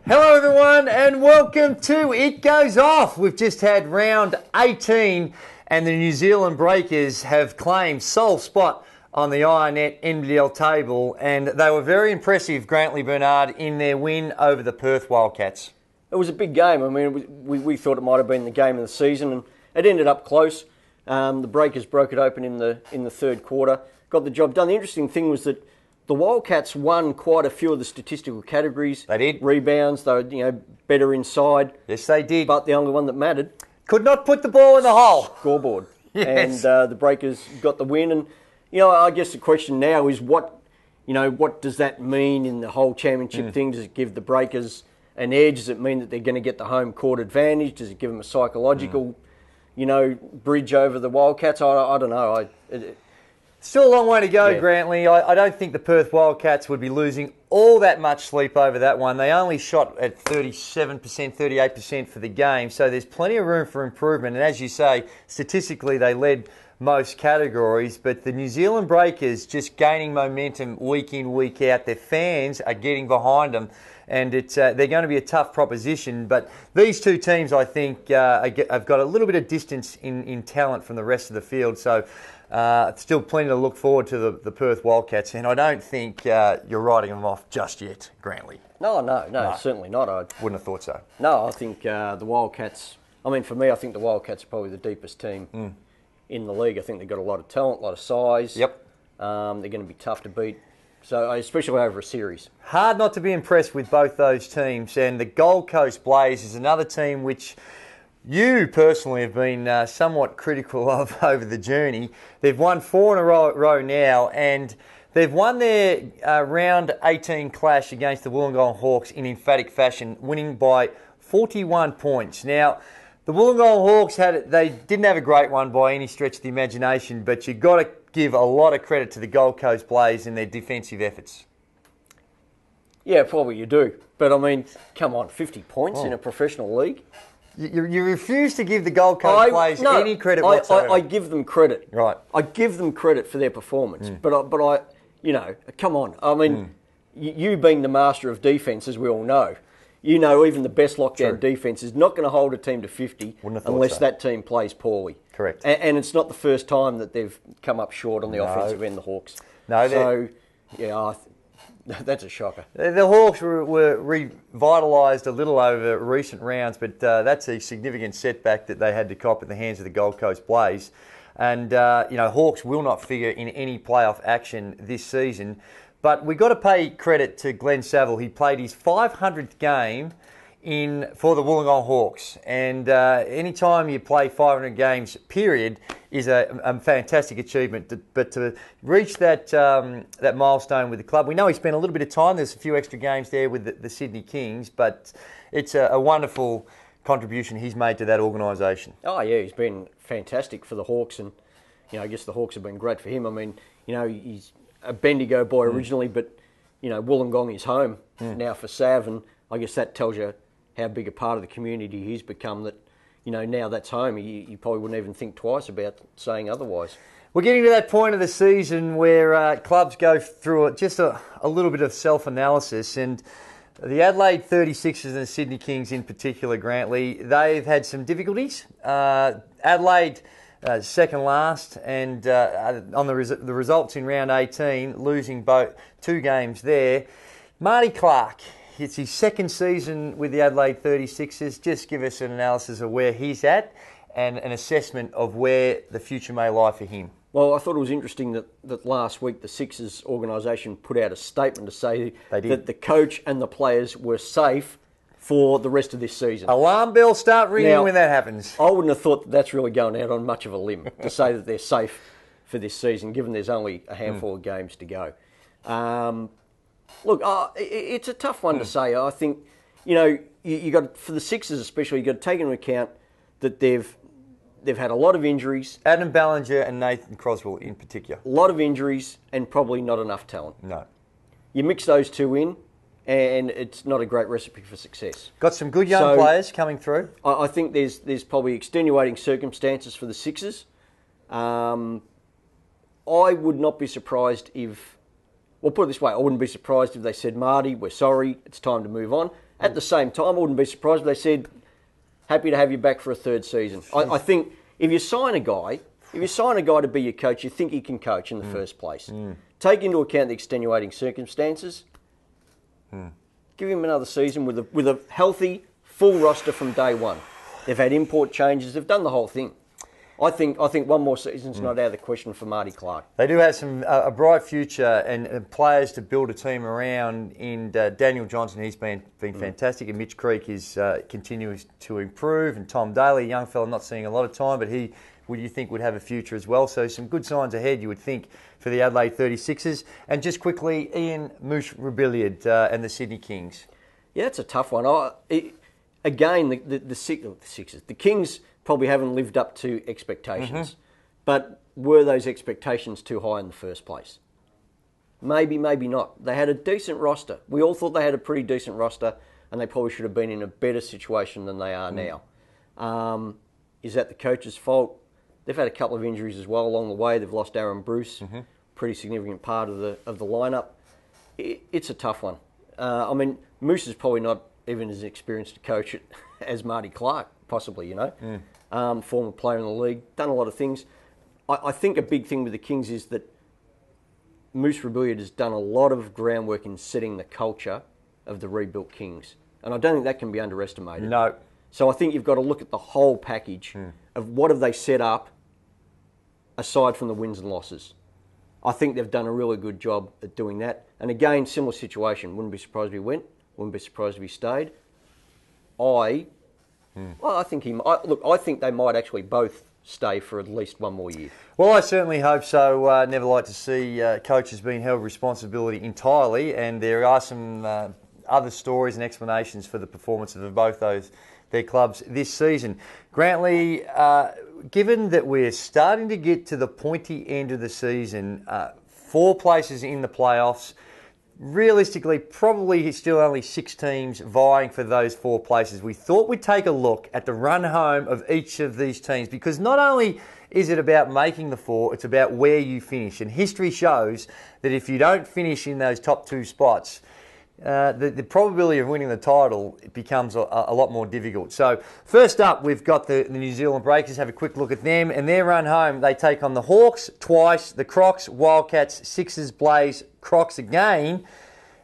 Hello everyone and welcome to It Goes Off. We've just had round 18 and the New Zealand Breakers have claimed sole spot on the INET NBL table, and they were very impressive, Grantley Bernard, in their win over the Perth Wildcats. It was a big game. I mean, we thought it might have been the game of the season, and it ended up close. The Breakers broke it open in the third quarter, got the job done. The interesting thing was that the Wildcats won quite a few of the statistical categories. They did. Rebounds, they were better inside. Yes, they did. But the only one that mattered, could not put the ball in the hole. Scoreboard. Yes. And the Breakers got the win. And I guess the question now is what does that mean in the whole championship thing? Does it give the Breakers an edge? Does it mean that they're going to get the home court advantage? Does it give them a psychological, bridge over the Wildcats? I don't know. Still a long way to go, Grantley. I don't think the Perth Wildcats would be losing all that much sleep over that one. They only shot at 37%, 38% for the game, so there's plenty of room for improvement. And as you say, statistically they led most categories, but the New Zealand Breakers just gaining momentum week in, week out. Their fans are getting behind them, and they're going to be a tough proposition. But these two teams, I think, have got a little bit of distance in talent from the rest of the field, so still plenty to look forward to the Perth Wildcats, and I don't think you're writing them off just yet, Grantley. No, certainly not. I wouldn't have thought so. No, I think the Wildcats, for me, I think the Wildcats are probably the deepest team in the league. I think they've got a lot of talent, a lot of size. Yep. They're going to be tough to beat, so especially over a series. Hard not to be impressed with both those teams, and the Gold Coast Blaze is another team which you personally have been somewhat critical of over the journey. They've won 4 in a row now, and they've won their round 18 clash against the Wollongong Hawks in emphatic fashion, winning by 41 points. Now, the Wollongong Hawks they didn't have a great one by any stretch of the imagination, but you've got to give a lot of credit to the Gold Coast Blaze in their defensive efforts. Yeah, probably you do. But come on, 50 points in a professional league? You refuse to give the Gold Coast Blaze any credit whatsoever. I give them credit. Right. I give them credit for their performance. But I, come on. You being the master of defence, as we all know, even the best lockdown defence is not going to hold a team to 50 unless that team plays poorly. Correct. And it's not the first time that they've come up short on the offensive end, the Hawks. No. So, that's a shocker. The Hawks were revitalised a little over recent rounds, but that's a significant setback that they had to cop at the hands of the Gold Coast Blaze. And, Hawks will not figure in any playoff action this season. But we've got to pay credit to Glen Saville. He played his 500th game for the Wollongong Hawks. And any time you play 500 games, period, is a fantastic achievement. But to reach that milestone with the club, we know he spent a little bit of time. There's a few extra games there with the Sydney Kings, but it's a wonderful contribution he's made to that organisation. Oh, yeah, he's been fantastic for the Hawks, and I guess the Hawks have been great for him. He's a Bendigo boy originally, but Wollongong is home now for Sav, and I guess that tells you how big a part of the community he's become, that now that's home. You probably wouldn't even think twice about saying otherwise. We're getting to that point of the season where clubs go through just a little bit of self-analysis, and the Adelaide 36ers and the Sydney Kings in particular, Grantley, they've had some difficulties. Adelaide second last, and on the results in round 18, losing both 2 games there. Marty Clarke, it's his second season with the Adelaide 36ers. Just give us an analysis of where he's at and an assessment of where the future may lie for him. Well, I thought it was interesting that last week the Sixers organisation put out a statement to say that the coach and the players were safe for the rest of this season. Alarm bells start ringing when that happens. I wouldn't have thought that's really going out on much of a limb to say that they're safe for this season, given there's only a handful of games to go. Look, it's a tough one to say. I think, you got, for the Sixers especially, you've got to take into account that they've had a lot of injuries. Adam Ballinger and Nathan Croswell in particular. A lot of injuries and probably not enough talent. No. You mix those two in, and it's not a great recipe for success. Got some good young players coming through. I think there's probably extenuating circumstances for the Sixers. I would not be surprised if, well, put it this way, I wouldn't be surprised if they said, Marty, we're sorry, it's time to move on. At the same time, I wouldn't be surprised if they said, happy to have you back for a third season. I think if you sign a guy to be your coach, you think he can coach in the first place. Take into account the extenuating circumstances. Give him another season with a healthy, full roster from day one. They've had import changes. They've done the whole thing. I think one more season's not out of the question for Marty Clarke. They do have a bright future and players to build a team around. In Daniel Johnson, he's been fantastic, and Mitch Creek is continues to improve. And Tom Daly, a young fella, not seeing a lot of time, but he you think would have a future as well. So some good signs ahead, you would think, for the Adelaide 36ers. And just quickly, Ian Robilliard and the Sydney Kings. Yeah, it's a tough one. Again, the Sixers, the Kings probably haven't lived up to expectations. But were those expectations too high in the first place? Maybe, maybe not. They had a decent roster. We all thought they had a pretty decent roster, and they probably should have been in a better situation than they are now. Is that the coach's fault? They've had a couple of injuries as well along the way. They've lost Aaron Bruce, pretty significant part of the lineup. It's a tough one. I mean, Moose is probably not even as experienced a coach as Marty Clarke, possibly, you know. Former player in the league, done a lot of things. I think a big thing with the Kings is that Moose Robilliard has done a lot of groundwork in setting the culture of the rebuilt Kings. And I don't think that can be underestimated. No. So I think you've got to look at the whole package of what have they set up aside from the wins and losses. I think they've done a really good job at doing that. And again, similar situation. Wouldn't be surprised if he went. Wouldn't be surprised if he stayed. I think I think they might actually both stay for at least one more year. Well, I certainly hope so. Never like to see coaches being held responsibility entirely, and there are some other stories and explanations for the performance of both their clubs this season. Grantley, given that we're starting to get to the pointy end of the season, 4 places in the playoffs, realistically, probably still only 6 teams vying for those 4 places. We thought we'd take a look at the run home of each of these teams, because not only is it about making the 4, it's about where you finish. And history shows that if you don't finish in those top 2 spots, the probability of winning the title becomes a lot more difficult. So first up, we've got the New Zealand Breakers. Have a quick look at them and their run home. They take on the Hawks twice, the Crocs, Wildcats, Sixers, Blaze, Crocs again,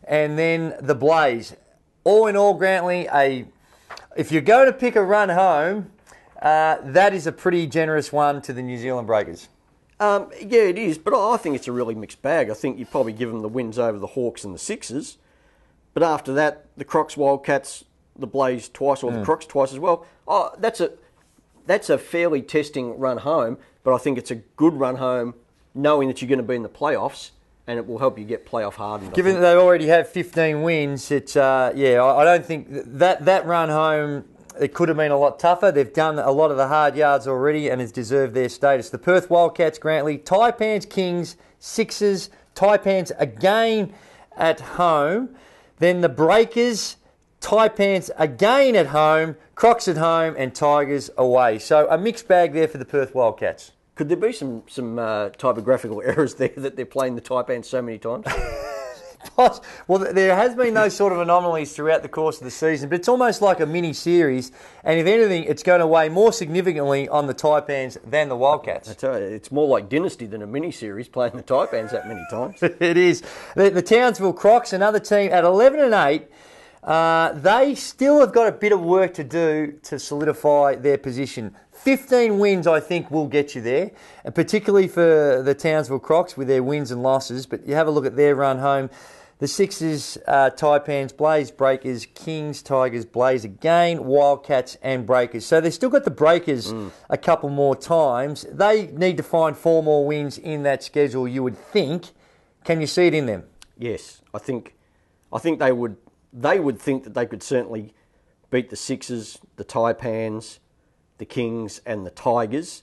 and then the Blaze. All in all, Grantley, if you're going to pick a run home, that is a pretty generous one to the New Zealand Breakers. Yeah, it is, but I think it's a really mixed bag. I think you probably give them the wins over the Hawks and the Sixers. But after that, the Crocs, Wildcats, the Blaze twice, or the Crocs twice as well. Oh, that's a fairly testing run home, but I think it's a good run home knowing that you're going to be in the playoffs, and it will help you get playoff hardened. Given that they already have 15 wins, it's I don't think that run home, it could have been a lot tougher. They've done a lot of the hard yards already and has deserved their status. The Perth Wildcats, Grantley, Taipans, Kings, Sixers, Taipans again at home. Then the Breakers, Taipans again at home, Crocs at home, and Tigers away. So a mixed bag there for the Perth Wildcats. Could there be some typographical errors there that they're playing the Taipans so many times? Well, there has been those sort of anomalies throughout the course of the season, but it's almost like a mini-series, and if anything, it's going to weigh more significantly on the Taipans than the Wildcats. I tell you, it's more like Dynasty than a mini-series playing the Taipans that many times. It is. The Townsville Crocs, another team at 11-8, they still have got a bit of work to do to solidify their position. 15 wins, I think, will get you there, and particularly for the Townsville Crocs with their wins and losses. But you have a look at their run home. The Sixers, Taipans, Blaze, Breakers, Kings, Tigers, Blaze again, Wildcats and Breakers. So they've still got the Breakers a couple more times. They need to find 4 more wins in that schedule, you would think. Can you see it in them? Yes, I think they would. They would think that they could certainly beat the Sixers, the Taipans, the Kings and the Tigers.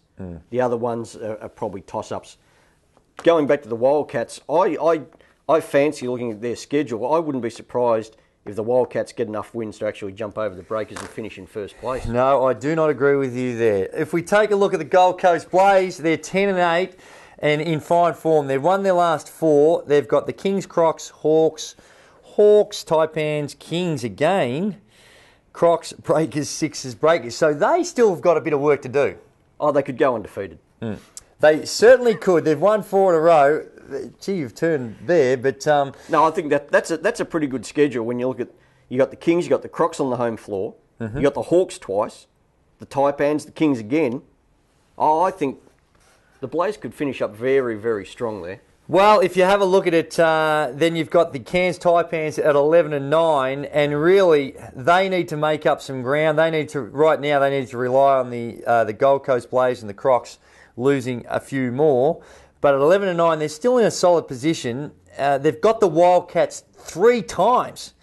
The other ones are probably toss-ups. Going back to the Wildcats, I fancy looking at their schedule. I wouldn't be surprised if the Wildcats get enough wins to actually jump over the Breakers and finish in first place. No, I do not agree with you there. If we take a look at the Gold Coast Blaze, they're 10-8 and in fine form. They've won their last 4. They've got the Kings, Crocs, Hawks, Taipans, Kings again, Crocs, Breakers, Sixers, Breakers. So they still have got a bit of work to do. Oh, they could go undefeated. They certainly could. They've won 4 in a row. Gee, you've turned there, but... No, I think that's a pretty good schedule when you look at... You got the Kings, you got the Crocs on the home floor, you got the Hawks twice, the Taipans, the Kings again. Oh, I think the Blaze could finish up very, very strong there. Well, if you have a look at it, then you've got the Cairns Taipans at 11 and 9, and really they need to make up some ground. They need to rely on the Gold Coast Blaze and the Crocs losing a few more. But at 11 and 9, they're still in a solid position. They've got the Wildcats 3 times,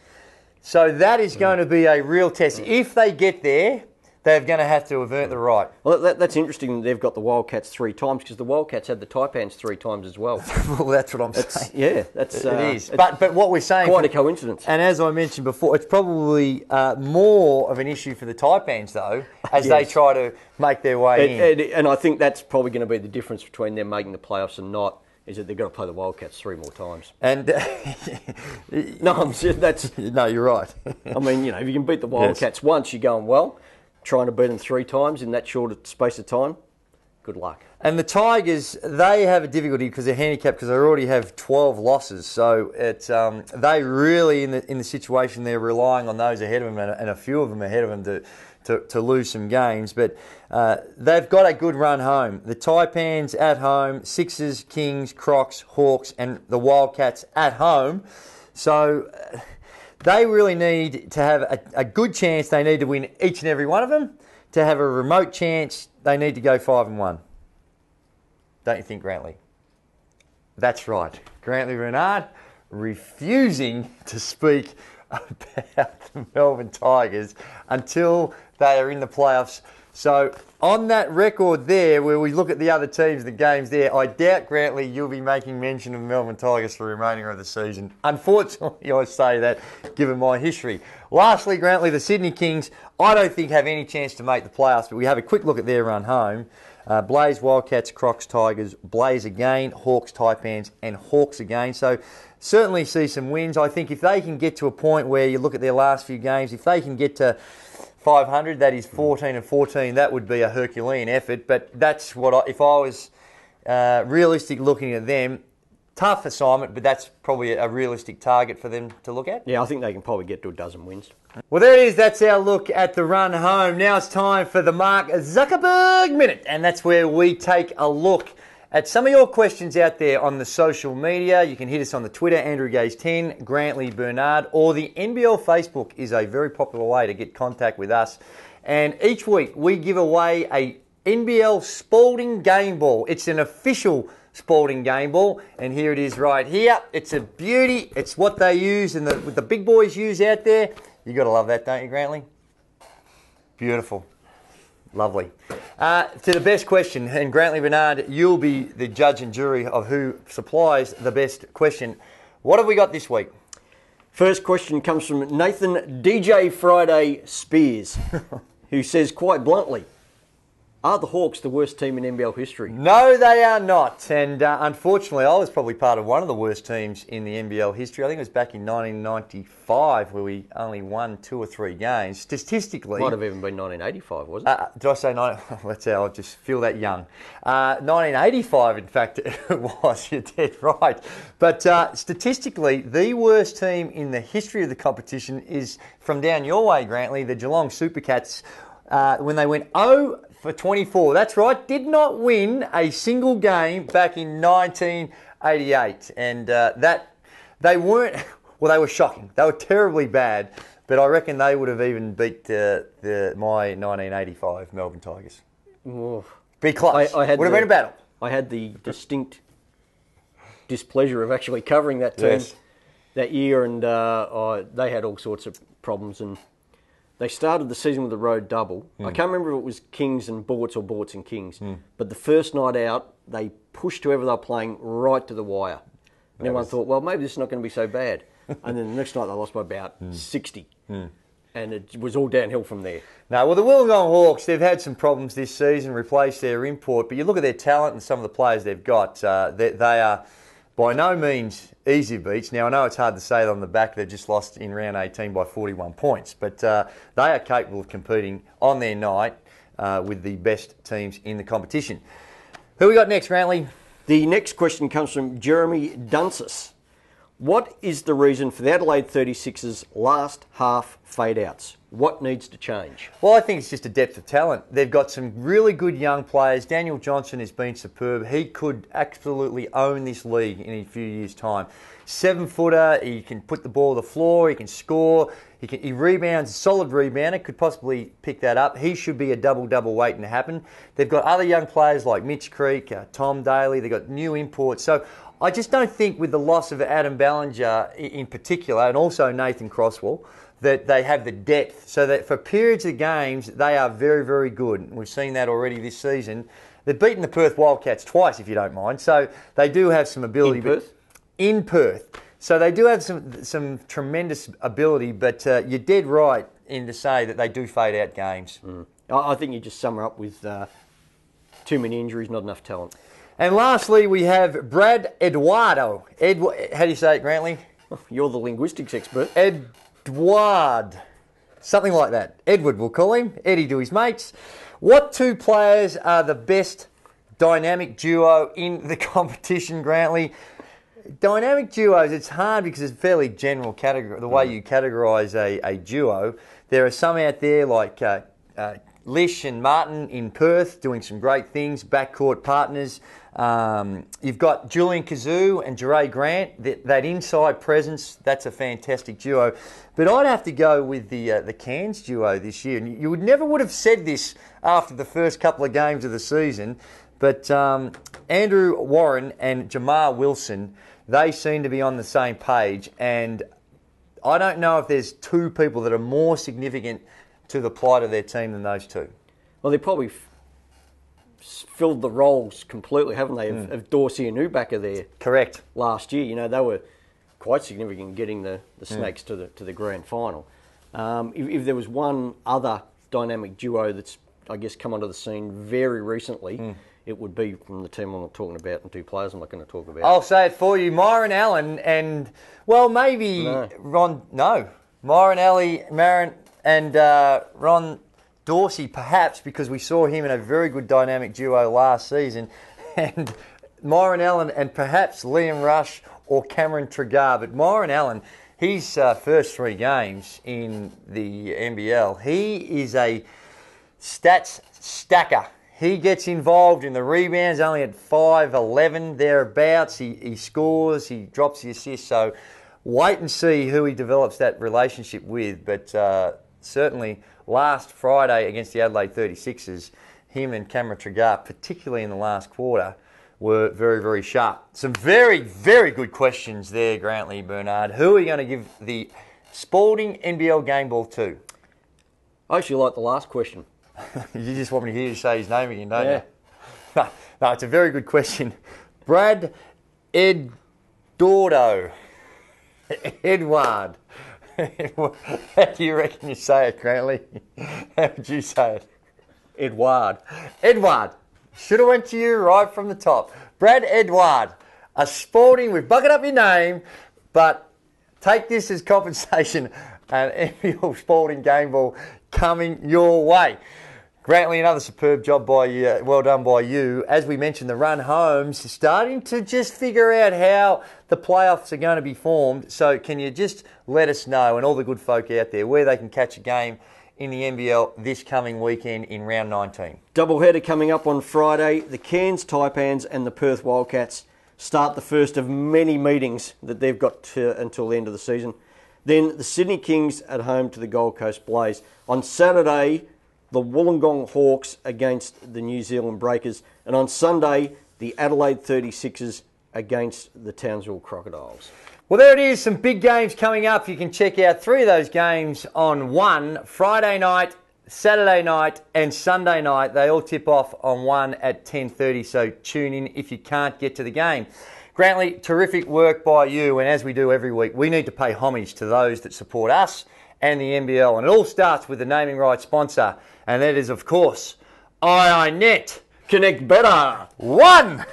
so that is going to be a real test. If they get there, they're going to have to have earned the right. Well, that's interesting. They've got the Wildcats 3 times because the Wildcats had the Taipans 3 times as well. Well, that's what I'm saying. Yeah, it is. But what we're saying, quite a coincidence. And as I mentioned before, it's probably more of an issue for the Taipans though, as they try to make their way in. And I think that's probably going to be the difference between them making the playoffs and not. Is that they've got to play the Wildcats 3 more times. And no, you're right. I mean, if you can beat the Wildcats once, you're going well. Trying to beat them 3 times in that short space of time, good luck. And the Tigers, they have a difficulty because they're handicapped because they already have 12 losses. So it's they really in the situation they're relying on those ahead of them and a few of them ahead of them to lose some games. But they've got a good run home. The Taipans at home, Sixers, Kings, Crocs, Hawks, and the Wildcats at home. So. They really need to have a good chance. They need to win each and every one of them. To have a remote chance, they need to go 5 and 1. Don't you think, Grantley? That's right. Grantley Bernard refusing to speak about the Melbourne Tigers until they are in the playoffs. So on that record there, where we look at the other teams, the games there, I doubt, Grantley, you'll be making mention of the Melbourne Tigers for the remainder of the season. Unfortunately, I say that, given my history. Lastly, Grantley, the Sydney Kings, I don't think have any chance to make the playoffs, but we have a quick look at their run home. Blaze, Wildcats, Crocs, Tigers, Blaze again, Hawks, Taipans, and Hawks again. So certainly see some wins. I think if they can get to a point where you look at their last few games, if they can get to 500, that is 14 and 14. That would be a Herculean effort. But that's what if I was realistic looking at them, tough assignment, but that's probably a realistic target for them to look at. Yeah, I think they can probably get to a dozen wins. Well, there it is. That's our look at the run home. Now it's time for the Mark Zuckerberg Minute, and that's where we take a look at some of your questions out there on the social media. You can hit us on the Twitter, Andrew Gaze 10, Grantley Bernard, or the NBL Facebook is a very popular way to get contact with us. And each week we give away a NBL Spalding game ball. It's an official Spalding game ball, and here it is right here. It's a beauty. It's what they use and what the big boys use out there. You got to love that, don't you, Grantley? Beautiful. Lovely. To the best question, and Grantley Bernard, you'll be the judge and jury of who supplies the best question. What have we got this week? First question comes from Nathan DJ Friday Spears, who says quite bluntly, are the Hawks the worst team in NBL history? No, they are not. And unfortunately, I was probably part of one of the worst teams in the NBL history. I think it was back in 1995 where we only won 2 or 3 games. Statistically... Might have even been 1985, wasn't it? Did I say 90? Let's say I just feel that young. 1985, in fact, it was. You're dead right. But statistically, the worst team in the history of the competition is from down your way, Grantley, the Geelong Supercats, when they went 0 for 24. That's right, did not win a single game back in 1988. And they weren't, well, they were shocking. They were terribly bad, but I reckon they would have even beat my 1985 Melbourne Tigers. Oh. Be close. Would have been a battle. I had the distinct displeasure of actually covering that team that year, and they had all sorts of problems, and they started the season with a road double. I can't remember if it was Kings and Bullets or Bullets and Kings. But the first night out, they pushed whoever they were playing right to the wire. And everyone thought, well, maybe this is not going to be so bad. And then the next night they lost by about 60. And it was all downhill from there. No, well, the Wollongong Hawks, they've had some problems this season, replaced their import. But you look at their talent and some of the players they've got, they by no means easy beats. Now, I know it's hard to say that on the back. They've just lost in round 18 by 41 points. But they are capable of competing on their night with the best teams in the competition. Who we got next, Grantley? The next question comes from Jeremy Dunsis. What is the reason for the Adelaide 36ers' last half fade-outs? What needs to change? Well, I think it's just a depth of talent. They've got some really good young players. Daniel Johnson has been superb. He could absolutely own this league in a few years' time. 7-footer, he can put the ball to the floor, he can score, he rebounds, a solid rebounder, could possibly pick that up. He should be a double-double waiting to happen. They've got other young players like Mitch Creek, Tom Daly, they've got new imports. So I just don't think with the loss of Adam Ballinger in particular, and also Nathan Crosswell, that they have the depth, so that for periods of games, they are very, very good. We've seen that already this season. They've beaten the Perth Wildcats twice, if you don't mind, so they do have some ability. In Perth. So they do have some tremendous ability, but you're dead right in to say that they do fade out games. I think you just sum her up with too many injuries, not enough talent. And lastly, we have Brad Eduardo. How do you say it, Grantley? You're the linguistics expert. Edward. Something like that. Edward, we'll call him. Eddie to his mates. What two players are the best dynamic duo in the competition, Grantley? Dynamic duos, it's hard because it's a fairly general category, the way you categorise a duo. There are some out there like Lish and Martin in Perth doing some great things, backcourt partners. You've got Julian Kazoo and Jeray Grant, that inside presence, that's a fantastic duo. But I'd have to go with the Cairns duo this year. And you never would have said this after the first couple of games of the season, but Andrew Warren and Jamar Wilson, they seem to be on the same page. And I don't know if there's two people that are more significant to the plight of their team than those two. Well, they probably filled the roles completely, haven't they, of Dorsey and Ubacker there. Correct. Last year, you know, they were quite significant in getting the Snakes to the grand final. If there was one other dynamic duo that's, I guess, come onto the scene very recently, it would be from the team I'm not talking about and two players I'm not going to talk about. I'll say it for you, Myron Allen and, well, maybe Ron... No. Myron Allen and Ron Dorsey, perhaps, because we saw him in a very good dynamic duo last season, and Myron Allen and perhaps Liam Rush or Cameron Tregar. But Myron Allen, his first three games in the NBL, he is a stats stacker. He gets involved in the rebounds, only at 5'11", thereabouts. He scores, he drops the assists. So wait and see who he develops that relationship with. But certainly last Friday against the Adelaide 36ers, him and Cameron Tregar, particularly in the last quarter, were very, very sharp. Some very, very good questions there, Grantley, Bernard. Who are you going to give the Spalding NBL game ball to? I actually like the last question. You just want me to hear you say his name again, don't you? No, it's a very good question. Brad Eduardo. Edward. How do you reckon you say it, Grantley? How would you say it? Edward. Should have went to you right from the top. Brad Edward. A Spalding, we've bucketed up your name, but take this as compensation. An NBL Spalding game ball coming your way. Grantley, another superb job by you. Well done by you. As we mentioned, the run home's starting to just figure out how the playoffs are going to be formed. So can you just let us know, and all the good folk out there, where they can catch a game in the NBL this coming weekend in round 19? Doubleheader coming up on Friday. The Cairns Taipans and the Perth Wildcats start the first of many meetings that they've got until the end of the season. Then the Sydney Kings at home to the Gold Coast Blaze. On Saturday, the Wollongong Hawks against the New Zealand Breakers. And on Sunday, the Adelaide 36ers against the Townsville Crocodiles. Well, there it is. Some big games coming up. You can check out three of those games on one: Friday night, Saturday night and Sunday night. They all tip off on one at 10:30, so tune in if you can't get to the game. Grantley, terrific work by you, and as we do every week, we need to pay homage to those that support us and the NBL, and it all starts with the naming rights sponsor, and that is, of course, IINet. Connect better. One.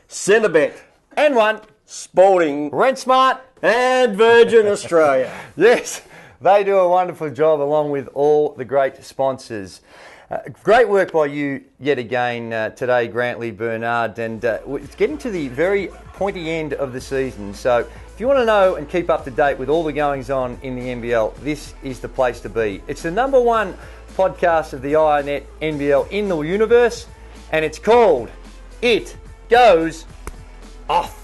Centrebet. And one. Sporting, Rent Smart, and Virgin Australia. Yes, they do a wonderful job along with all the great sponsors. Great work by you yet again today, Grantley, Bernard, and it's getting to the very pointy end of the season. So if you want to know and keep up to date with all the goings on in the NBL, this is the place to be. It's the #1 podcast of the INET NBL in the universe, and it's called It Goes Off.